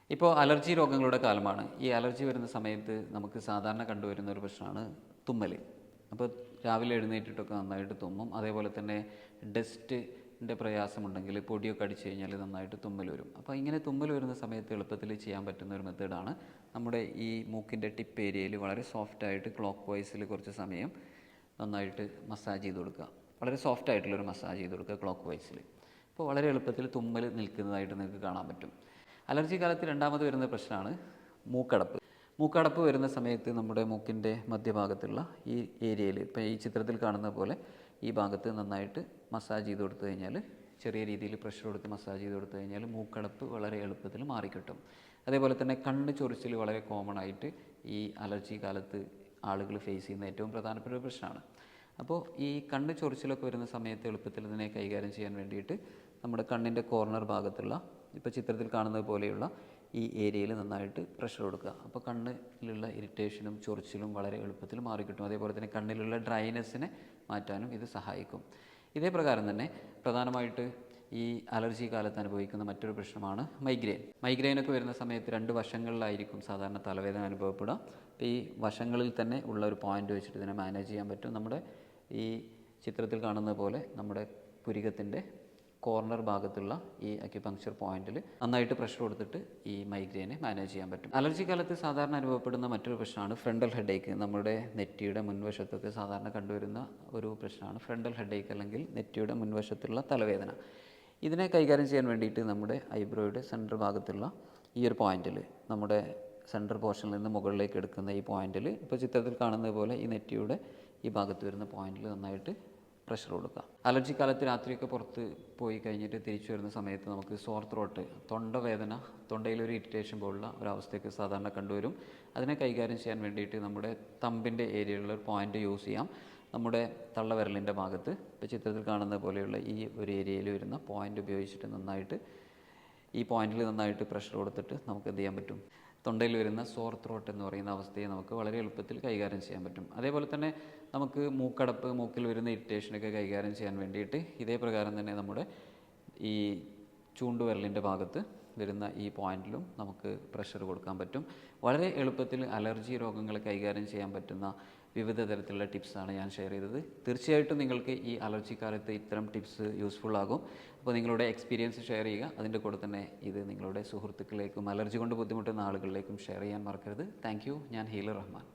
ഇപ്പോൾ അലർജി രോഗങ്ങളുടെ കാലമാണ്. ഈ അലർജി വരുന്ന സമയത്ത് നമുക്ക് സാധാരണ കണ്ടുവരുന്ന ഒരു പ്രശ്നമാണ് തുമ്മൽ. അപ്പോൾ രാവിലെ എഴുന്നേറ്റിട്ടൊക്കെ നന്നായിട്ട് തുമ്മും. അതേപോലെ തന്നെ ഡസ്റ്റിൻ്റെ പ്രയാസമുണ്ടെങ്കിൽ പൊടിയൊക്കെ അടിച്ചു കഴിഞ്ഞാൽ നന്നായിട്ട് തുമ്മൽ വരും. അപ്പോൾ ഇങ്ങനെ തുമ്മൽ വരുന്ന സമയത്ത് എളുപ്പത്തിൽ ചെയ്യാൻ പറ്റുന്ന ഒരു മെത്തേഡാണ് നമ്മുടെ ഈ മൂക്കിൻ്റെ ടിപ്പ് ഏരിയയിൽ വളരെ സോഫ്റ്റായിട്ട് ക്ലോക്ക് വൈസിൽ കുറച്ച് സമയം നന്നായിട്ട് മസാജ് ചെയ്ത് കൊടുക്കുക. വളരെ സോഫ്റ്റായിട്ടുള്ളൊരു മസാജ് ചെയ്ത് കൊടുക്കുക ക്ലോക്ക് വൈസിൽ. അപ്പോൾ വളരെ എളുപ്പത്തിൽ തുമ്മൽ നിൽക്കുന്നതായിട്ട് നിങ്ങൾക്ക് കാണാൻ പറ്റും. അലർജി കാലത്ത് രണ്ടാമത് വരുന്ന പ്രശ്നമാണ് മൂക്കടപ്പ്. മൂക്കടപ്പ് വരുന്ന സമയത്ത് നമ്മുടെ മൂക്കിൻ്റെ മധ്യഭാഗത്തുള്ള ഈ ഏരിയയിൽ, ഇപ്പോൾ ഈ ചിത്രത്തിൽ കാണുന്ന പോലെ ഈ ഭാഗത്ത് നന്നായിട്ട് മസാജ് ചെയ്ത് കൊടുത്തു കഴിഞ്ഞാൽ, ചെറിയ രീതിയിൽ പ്രഷർ കൊടുത്ത് മസാജ് ചെയ്ത് കൊടുത്തു കഴിഞ്ഞാൽ മൂക്കടപ്പ് വളരെ എളുപ്പത്തിൽ മാറിക്കിട്ടും. അതേപോലെ തന്നെ കണ്ണ് ചൊറിച്ചിൽ വളരെ കോമൺ ആയിട്ട് ഈ അലർജി കാലത്ത് ആളുകൾ ഫേസ് ചെയ്യുന്ന ഏറ്റവും പ്രധാനപ്പെട്ട ഒരു പ്രശ്നമാണ്. അപ്പോൾ ഈ കണ്ണ് ചൊറിച്ചിലൊക്കെ വരുന്ന സമയത്ത് എളുപ്പത്തിൽ ഇതിനെ കൈകാര്യം ചെയ്യാൻ വേണ്ടിയിട്ട് നമ്മുടെ കണ്ണിൻ്റെ കോർണർ ഭാഗത്തുള്ള, ഇപ്പോൾ ചിത്രത്തിൽ കാണുന്നത് പോലെയുള്ള ഈ ഏരിയയിൽ നന്നായിട്ട് പ്രഷർ കൊടുക്കുക. അപ്പോൾ കണ്ണിലുള്ള ഇറിറ്റേഷനും ചൊറിച്ചിലും വളരെ എളുപ്പത്തിൽ മാറിക്കിട്ടും. അതേപോലെ തന്നെ കണ്ണിലുള്ള ഡ്രൈനെസ്സിനെ മാറ്റാനും ഇത് സഹായിക്കും. ഇതേ പ്രകാരം തന്നെ പ്രധാനമായിട്ട് ഈ അലർജി കാലത്ത് അനുഭവിക്കുന്ന മറ്റൊരു പ്രശ്നമാണ് മൈഗ്രെയിൻ. മൈഗ്രെയിനൊക്കെ വരുന്ന സമയത്ത് രണ്ട് വശങ്ങളിലായിരിക്കും സാധാരണ തലവേദന അനുഭവപ്പെടുക. അപ്പോൾ ഈ വശങ്ങളിൽ തന്നെ ഉള്ള ഒരു പോയിൻ്റ് വെച്ചിട്ട് ഇതിനെ മാനേജ് ചെയ്യാൻ പറ്റും. നമ്മുടെ ഈ ചിത്രത്തിൽ കാണുന്ന പോലെ നമ്മുടെ പുരികത്തിൻ്റെ കോർണർ ഭാഗത്തുള്ള ഈ അക്യുപങ്ക്ചർ പോയിന്റിൽ നന്നായിട്ട് പ്രഷർ കൊടുത്തിട്ട് ഈ മൈഗ്രെയിനെ മാനേജ് ചെയ്യാൻ പറ്റും. അലർജി കാലത്ത് സാധാരണ അനുഭവപ്പെടുന്ന മറ്റൊരു പ്രശ്നമാണ് ഫ്രണ്ടൽ ഹെഡേക്ക്. നമ്മുടെ നെറ്റിയുടെ മുൻവശത്തൊക്കെ സാധാരണ കണ്ടുവരുന്ന ഒരു പ്രശ്നമാണ് ഫ്രണ്ടൽ ഹെഡേക്ക്, അല്ലെങ്കിൽ നെറ്റിയുടെ മുൻവശത്തുള്ള തലവേദന. ഇതിനെ കൈകാര്യം ചെയ്യാൻ വേണ്ടിയിട്ട് നമ്മുടെ ഐബ്രോയുടെ സെൻറ്റർ ഭാഗത്തുള്ള ഈ ഒരു പോയിന്റിൽ, നമ്മുടെ സെൻറ്റർ പോർഷനിൽ നിന്ന് മുകളിലേക്ക് എടുക്കുന്ന ഈ പോയിന്റിൽ, ഇപ്പോൾ ചിത്രത്തിൽ കാണുന്നത് പോലെ ഈ നെറ്റിയുടെ ഈ ഭാഗത്ത് വരുന്ന പോയിന്റിൽ നന്നായിട്ട് പ്രഷർ കൊടുക്കുക. അലർജി കാലത്ത് രാത്രിയൊക്കെ പുറത്ത് പോയി കഴിഞ്ഞിട്ട് തിരിച്ചു വരുന്ന സമയത്ത് നമുക്ക് സോർ ത്രോട്ട്, തൊണ്ടവേദന, തൊണ്ടയിലൊരു ഇറിറ്റേഷൻ പോലുള്ള ഒരവസ്ഥയൊക്കെ സാധാരണ കണ്ടുവരും. അതിനെ കൈകാര്യം ചെയ്യാൻ വേണ്ടിയിട്ട് നമ്മുടെ തമ്പിൻ്റെ ഏരിയയിലുള്ള ഒരു പോയിൻ്റ് യൂസ് ചെയ്യാം. നമ്മുടെ തള്ളവിരലിൻ്റെ ഭാഗത്ത്, ഇപ്പോൾ ചിത്രത്തിൽ കാണുന്ന പോലെയുള്ള ഈ ഒരു ഏരിയയിൽ വരുന്ന പോയിൻ്റ് ഉപയോഗിച്ചിട്ട് നന്നായിട്ട് ഈ പോയിന്റിൽ നന്നായിട്ട് പ്രഷർ കൊടുത്തിട്ട് നമുക്ക് എന്ത് ചെയ്യാൻ പറ്റും, തൊണ്ടയിൽ വരുന്ന സോർ ത്രോട്ട് എന്ന് പറയുന്ന അവസ്ഥയെ നമുക്ക് വളരെ എളുപ്പത്തിൽ കൈകാര്യം ചെയ്യാൻ പറ്റും. അതേപോലെ തന്നെ നമുക്ക് മൂക്കടപ്പ്, മൂക്കിൽ വരുന്ന ഇറിറ്റേഷനൊക്കെ കൈകാര്യം ചെയ്യാൻ വേണ്ടിയിട്ട് ഇതേ പ്രകാരം തന്നെ നമ്മുടെ ഈ ചൂണ്ടുവിരലിൻ്റെ ഭാഗത്ത് വരുന്ന ഈ പോയിന്റിലും നമുക്ക് പ്രഷർ കൊടുക്കാൻ പറ്റും. വളരെ എളുപ്പത്തിൽ അലർജി രോഗങ്ങൾ കൈകാര്യം ചെയ്യാൻ പറ്റുന്ന വിവിധ തരത്തിലുള്ള ടിപ്സാണ് ഞാൻ ഷെയർ ചെയ്തത്. തീർച്ചയായിട്ടും നിങ്ങൾക്ക് ഈ അലർജി കാലത്ത് ഇത്തരം ടിപ്സ് യൂസ്ഫുൾ ആകും. അപ്പോൾ നിങ്ങളുടെ എക്സ്പീരിയൻസ് ഷെയർ ചെയ്യുക. അതിൻ്റെ കൂടെ തന്നെ ഇത് നിങ്ങളുടെ സുഹൃത്തുക്കളിലേക്കും അലർജി കൊണ്ട് ബുദ്ധിമുട്ടുന്ന ആളുകളിലേക്കും ഷെയർ ചെയ്യാൻ മറക്കരുത്. Thank you. ഞാൻ ഹീലർ റഹ്മാൻ.